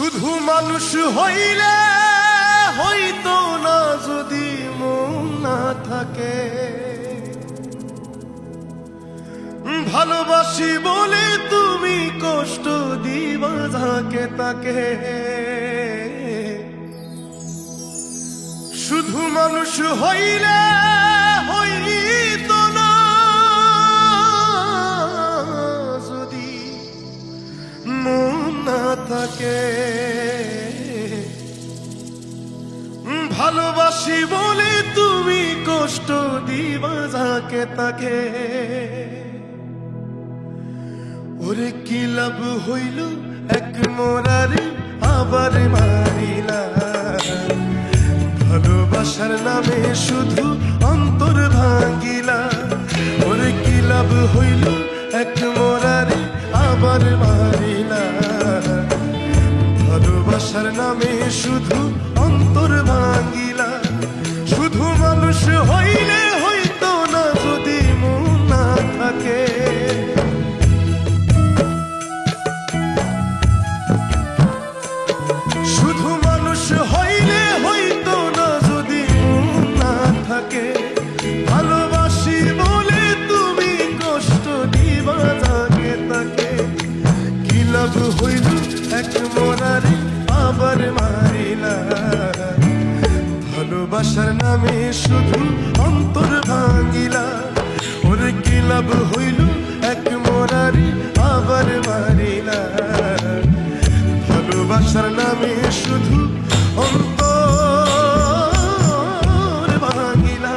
শুধু মানুষ হইলে হইতো না যদি মন না থাকে, ভালোবাসি বলে তুমি কষ্ট দিবা যাকে তাকে। শুধু মানুষ হইলে হইতো না যদি মন না থাকে, ভালোবাসি বলে তুমি কষ্ট দিবা যাকে তাকে। ওরে কি লাভ হইল এক মোরারে আবার মারিলা, ভালোবাসার নামে শুধু অন্তর ভাঙিলা। ওরে কি লাভ হইল এক মোরারে আবার মারিলা, ভালোবাসার নামে শুধু অন্তর ভাঙিলা। শুধু মানুষ হইলে হইতো না যদি মন না থাকে, শুধু মানুষ হইলে হইতো না যদি মন না থাকে, ভালোবাসি বলে তুমি কষ্ট দিবা যাকে তাকে। কি লাভ হইল এক মরারে আবার মারিলা, ভালোবাসার নামে শুধু অন্তর ভাঙিলা। ওরে কি লাভ হইল এক মরারে আবার মারিলা, ভালোবাসার নামে শুধু অন্তর ভাঙিলা।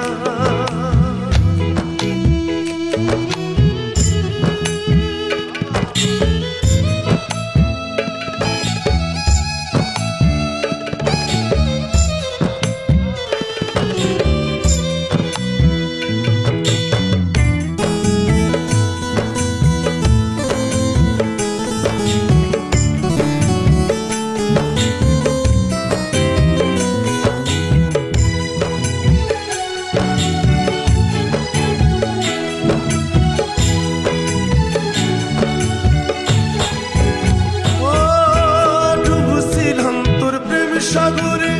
সাগরে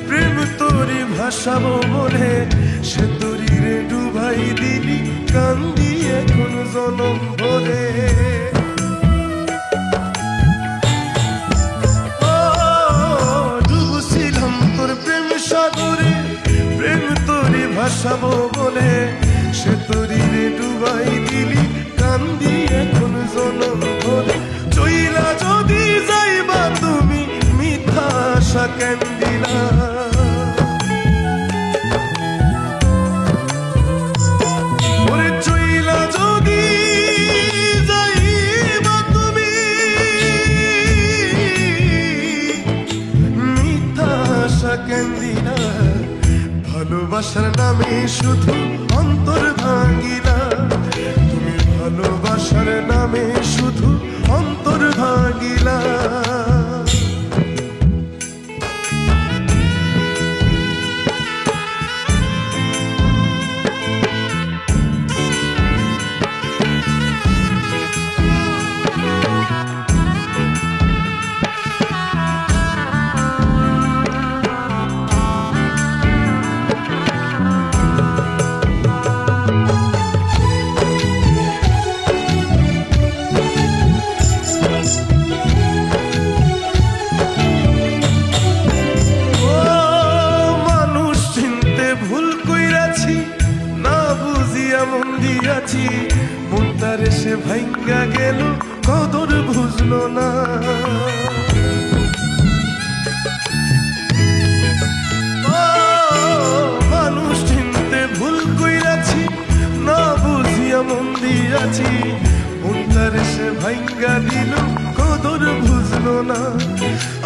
প্রেম তোরে ভাসাবো বলে সে তরিরে ডুবাই দিলি কান্দি এখন জনম ভরে। ডুবছিলাম তোর প্রেম সাগরে প্রেম তোরে ভাসাবো বলে সে তরিরে ডুবাই দিলি কান্দি এখন জনম ভরে। চইলা যদি যাইবা তুমি মিথ্যা আশা কেন দিলা, ওরে চইলা যদি যাইবা তুমি মিথ্যা আশা কেন দিলা, ভালোবাসার নামে শুধু অন্তর ভাঙিলা। তুমি ভালোবাসার নামে শুধু অন্তর ভাঙিলা। মনটারে সে ভাঙ্গা গেল কদর বুঝলো না, মানুষ চিনতে ভুল কইরাছি না বুঝিয়া মন দিয়াছি। মনটারে সে ভাঙ্গা দিল কদর বুঝলো না।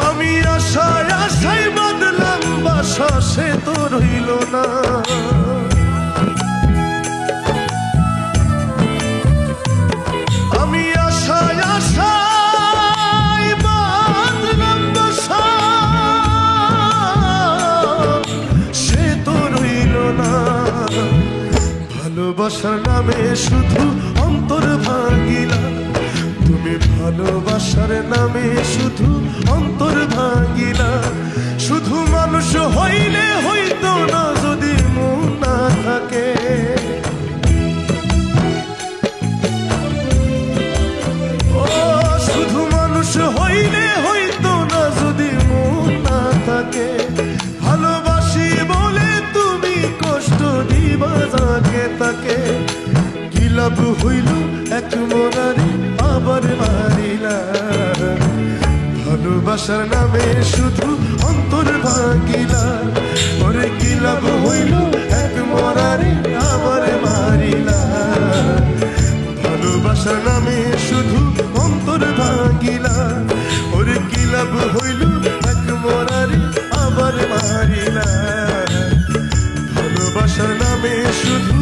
আমি আশায় আশায় বাঁধলাম বাসা সে তো রইল না। আমি আশায় আশায় বাঁধলাম বাসা সে তো রইল না। ভালোবাসার নামে শুধু অন্তর ভাঙিলা, তুমি ভালোবাসার নামে শুধু অন্তর ভাঙিলা। শুধু মানুষ হইলে হইতো না যদি মন না থাকে। ও শুধু মানুষ হইলে হইতো না যদি মন না থাকে। ভালোবাসি বলে তুমি কষ্ট দিবা যাকে তাকে। কি লাভ হইল এক মনারে আবার মারিলা। ভালোবাসার নামে শুধু অন্তর ভাঙিলা। ওরে কি লাভ হইল এক মনারে আবার মারিলা। ভালোবাসার নামে শুধু অন্তর ভাঙিলা। ওরে কি লাভ হইল এক মনারে আবার মারিলা। ভালোবাসার নামে শুধু